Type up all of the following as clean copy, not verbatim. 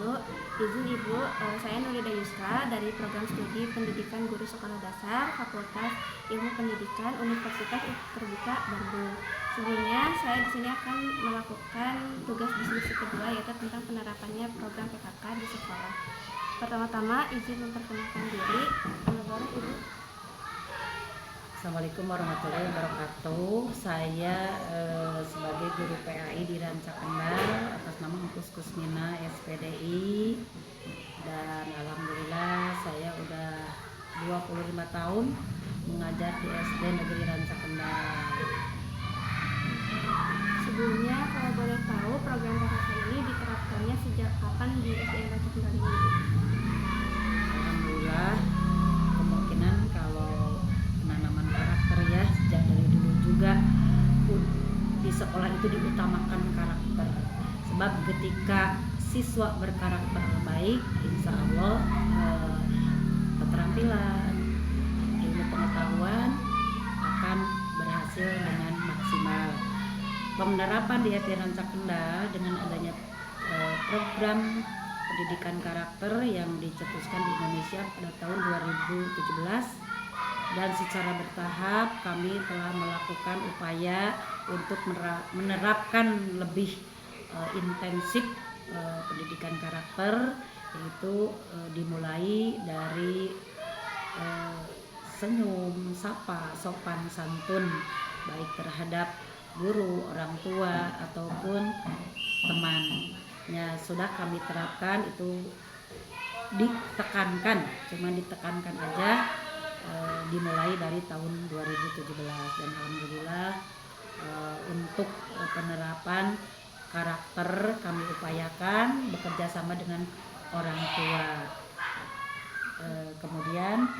wabarakatuh. Izin Ibu, saya Nurida Yusra dari Program Studi Pendidikan Guru Sekolah Dasar Fakultas Ilmu Pendidikan Universitas Terbuka Bandung. Sebelumnya saya di sini akan melakukan tugas diskusi kedua, yaitu tentang penerapannya program PKK di sekolah. Pertama-tama izin memperkenalkan diri. Boleh Ibu? Assalamualaikum warahmatullahi wabarakatuh. Saya sebagai guru PAI di Ranca Kendal atas nama Empus Kusmina SPDI, dan alhamdulillah saya udah 25 tahun mengajar di SD Negeri Ranca Kendal. Sebelumnya kalau boleh tahu program PKK ini diterapkannya sejak kapan di SD Ranca Kendal ini? Alhamdulillah, kemungkinan kalau penanaman karakter ya sejak dari dulu juga di sekolah itu diutamakan karakter, sebab ketika siswa berkarakter baik, insya Allah keterampilan, ilmu pengetahuan akan berhasil dengan maksimal. Penerapan di SD Ranca Kendal dengan adanya program pendidikan karakter yang dicetuskan di Indonesia pada tahun 2017, dan secara bertahap kami telah melakukan upaya untuk menerapkan lebih intensif pendidikan karakter, yaitu dimulai dari senyum, sapa, sopan santun baik terhadap guru, orang tua ataupun teman. Ya, sudah kami terapkan, itu ditekankan, cuma ditekankan aja, dimulai dari tahun 2017, dan alhamdulillah untuk penerapan karakter kami upayakan bekerja sama dengan orang tua. Kemudian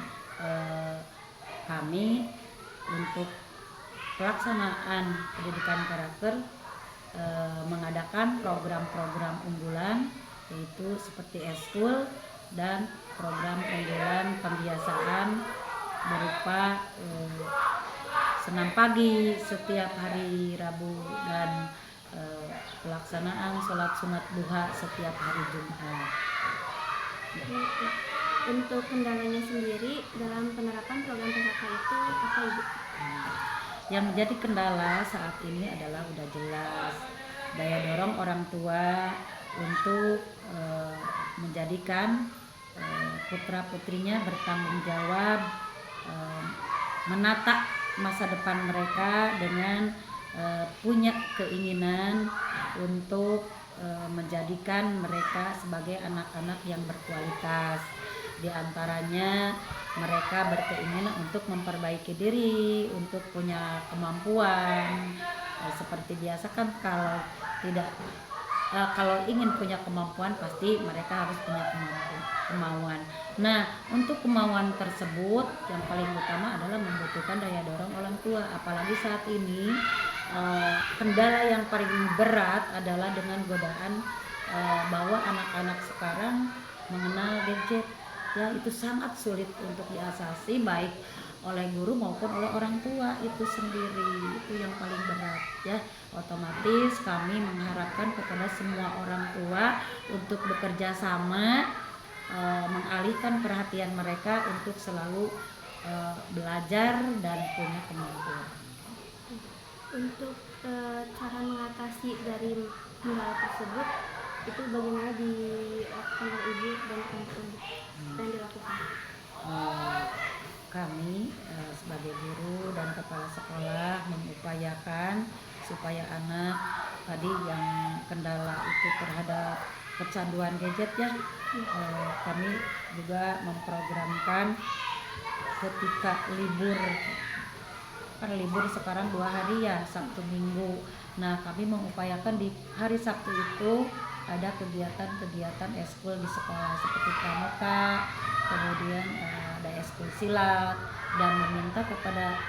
kami untuk pelaksanaan pendidikan karakter mengadakan program-program unggulan, yaitu seperti eskul dan program unggulan pembiasaan berupa senam pagi setiap hari Rabu dan pelaksanaan sholat sunat duha setiap hari Jumat. Untuk kendalanya sendiri dalam penerapan program PKK itu apa Ibu? Yang menjadi kendala saat ini adalah udah jelas daya dorong orang tua untuk menjadikan putra putrinya bertanggung jawab, menata masa depan mereka dengan punya keinginan untuk menjadikan mereka sebagai anak-anak yang berkualitas. Di antaranya mereka berkeinginan untuk memperbaiki diri, untuk punya kemampuan. Seperti biasa kan kalau ingin punya kemampuan pasti mereka harus punya kemauan. Nah, untuk kemauan tersebut yang paling utama adalah membutuhkan daya dorong orang tua. Apalagi saat ini kendala yang paling berat adalah dengan godaan bahwa anak-anak sekarang mengenal gadget. Ya, itu sangat sulit untuk diatasi baik oleh guru maupun oleh orang tua itu sendiri. Itu yang paling berat ya. Otomatis kami mengharapkan kepada semua orang tua untuk bekerja sama, mengalihkan perhatian mereka untuk selalu belajar dan punya kemampuan. Untuk cara mengatasi dari kendala tersebut itu bagaimana dilakukan oleh Ibu dan teman-teman dan dilakukan? Kami sebagai guru dan kepala sekolah mengupayakan supaya anak tadi yang kendala itu terhadap kecanduan gadget ya, kami juga memprogramkan ketika libur, kan libur sekarang 2 hari ya, Sabtu Minggu. Nah, kami mengupayakan di hari Sabtu itu ada kegiatan-kegiatan eskul di sekolah seperti pramuka, kemudian ada eskul silat, dan meminta kepada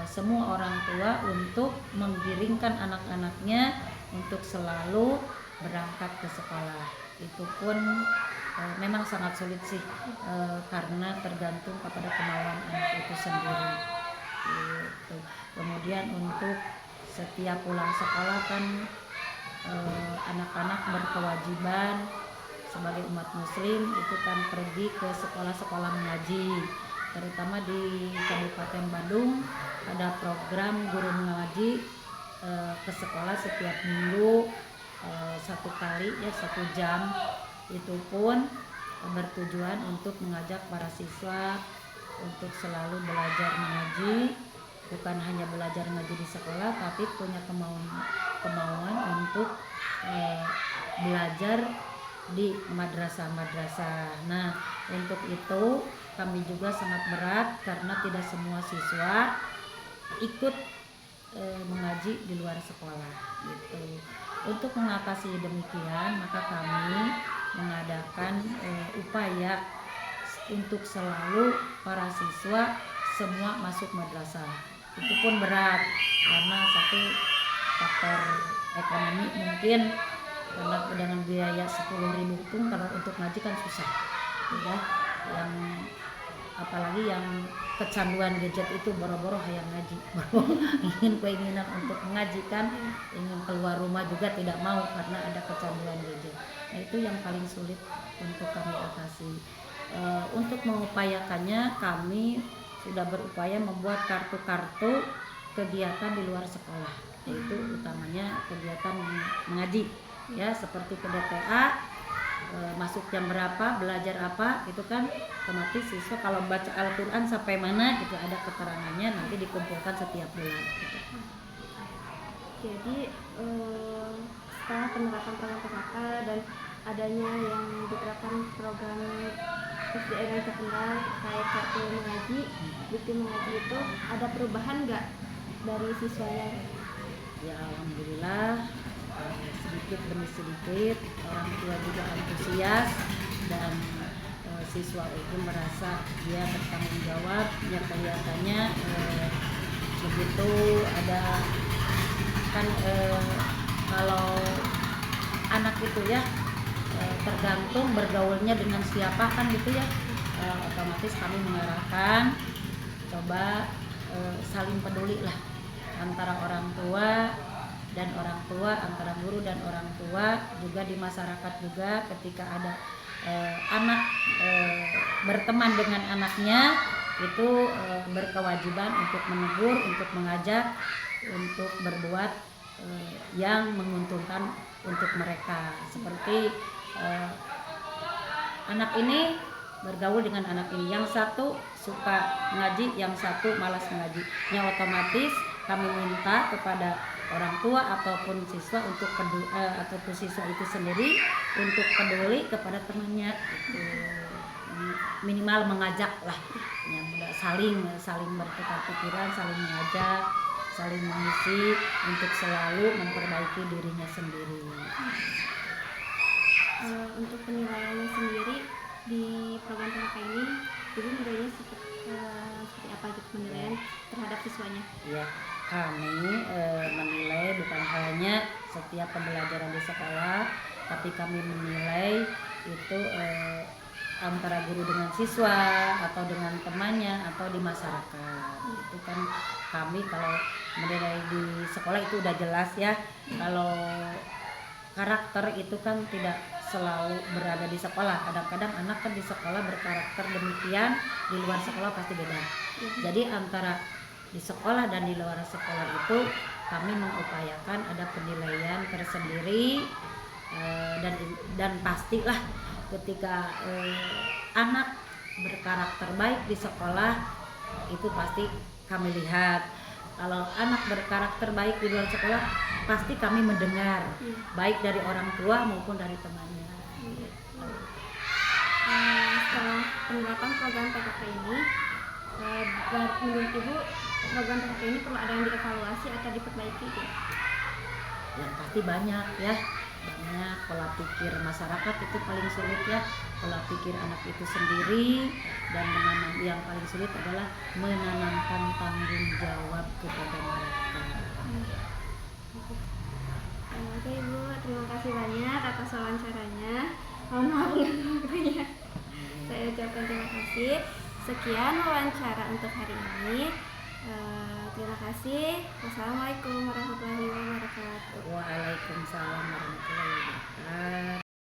semua orang tua untuk menggiringkan anak-anaknya untuk selalu berangkat ke sekolah. Itu pun memang sangat sulit sih, karena tergantung kepada kemauan anak itu sendiri. Gitu. Kemudian untuk setiap pulang sekolah kan anak-anak berkewajiban sebagai umat muslim itu kan pergi ke sekolah-sekolah mengaji, terutama di Kabupaten Bandung ada program guru mengaji ke sekolah setiap minggu 1 kali ya 1 jam. Itu pun bertujuan untuk mengajak para siswa untuk selalu belajar mengaji, bukan hanya belajar mengaji di sekolah tapi punya kemauan untuk belajar di madrasah-madrasah. Nah, untuk itu kami juga sangat berat karena tidak semua siswa ikut mengaji di luar sekolah gitu. Untuk mengatasi demikian, maka kami mengadakan upaya untuk selalu para siswa semua masuk madrasah. Itu pun berat karena satu faktor ekonomi mungkin, karena dengan biaya 10.000 pun kalau untuk ngaji kan susah ya. Yang apalagi yang kecanduan gadget itu boro-boro hayang ngaji, ingin keinginan untuk mengajikan, ingin keluar rumah juga tidak mau karena ada kecanduan gadget. Nah, itu yang paling sulit untuk kami atasi. Untuk mengupayakannya kami sudah berupaya membuat kartu-kartu kegiatan di luar sekolah, yaitu utamanya kegiatan mengaji ya, seperti PDTA, masuk jam berapa, belajar apa gitu kan, otomatis siswa kalau baca Al-Quran sampai mana gitu ada keterangannya, nanti dikumpulkan setiap bulan gitu. Jadi setelah penerapan program PKK dan adanya yang diterapkan program SDN yang terkendal terkait kartu mengaji, bukti mengaji, itu ada perubahan nggak dari siswanya? Ya alhamdulillah, sedikit demi sedikit orang tua juga antusias dan siswa itu merasa dia bertanggung jawab ya, kelihatannya begitu ada kan kalau anak itu ya tergantung bergaulnya dengan siapa kan gitu ya, otomatis kami mengarahkan coba saling peduli lah antara orang tua dan orang tua, antara guru dan orang tua, juga di masyarakat juga ketika ada anak berteman dengan anaknya itu berkewajiban untuk menegur, untuk mengajak, untuk berbuat yang menguntungkan untuk mereka. Seperti anak ini bergaul dengan anak ini, yang satu suka ngaji, yang satu malas ngaji, yang otomatis kami minta kepada orang tua ataupun siswa untuk ataupun siswa itu sendiri untuk peduli kepada temannya gitu. Minimal mengajak lah ya, saling bertukar pikiran, saling mengajak, saling mengisi untuk selalu memperbaiki dirinya sendiri. Untuk penilaiannya sendiri di program PKK ini, Ibu menilainya seperti apa gitu penilaian terhadap siswanya? Ya, kami menilai bukan hanya setiap pembelajaran di sekolah, tapi kami menilai itu antara guru dengan siswa atau dengan temannya atau di masyarakat. Itu kan kami kalau menilai di sekolah itu udah jelas ya. Kalau karakter itu kan tidak selalu berada di sekolah. Kadang-kadang anak kan di sekolah berkarakter demikian, di luar sekolah pasti beda. Jadi antara di sekolah dan di luar sekolah itu kami mengupayakan ada penilaian tersendiri, dan pastilah ketika anak berkarakter baik di sekolah itu pasti kami lihat. Kalau anak berkarakter baik di luar sekolah pasti kami mendengar, baik dari orang tua maupun dari temannya. Setelah penerapan program PKK ini, menurut Ibu program PKK ini perlu ada yang dievaluasi atau diperbaiki? Ya pasti banyak ya, banyak pola pikir masyarakat itu paling sulit ya, pola pikir anak itu sendiri, dan yang paling sulit adalah menanamkan tanggung jawab kepada mereka. Oke Ibu, terima kasih banyak atas wawancaranya. Mohon maaf waktunya. Saya ucapkan terima kasih. Sekian wawancara untuk hari ini. Terima kasih. Wassalamualaikum warahmatullahi wabarakatuh. Waalaikumsalam.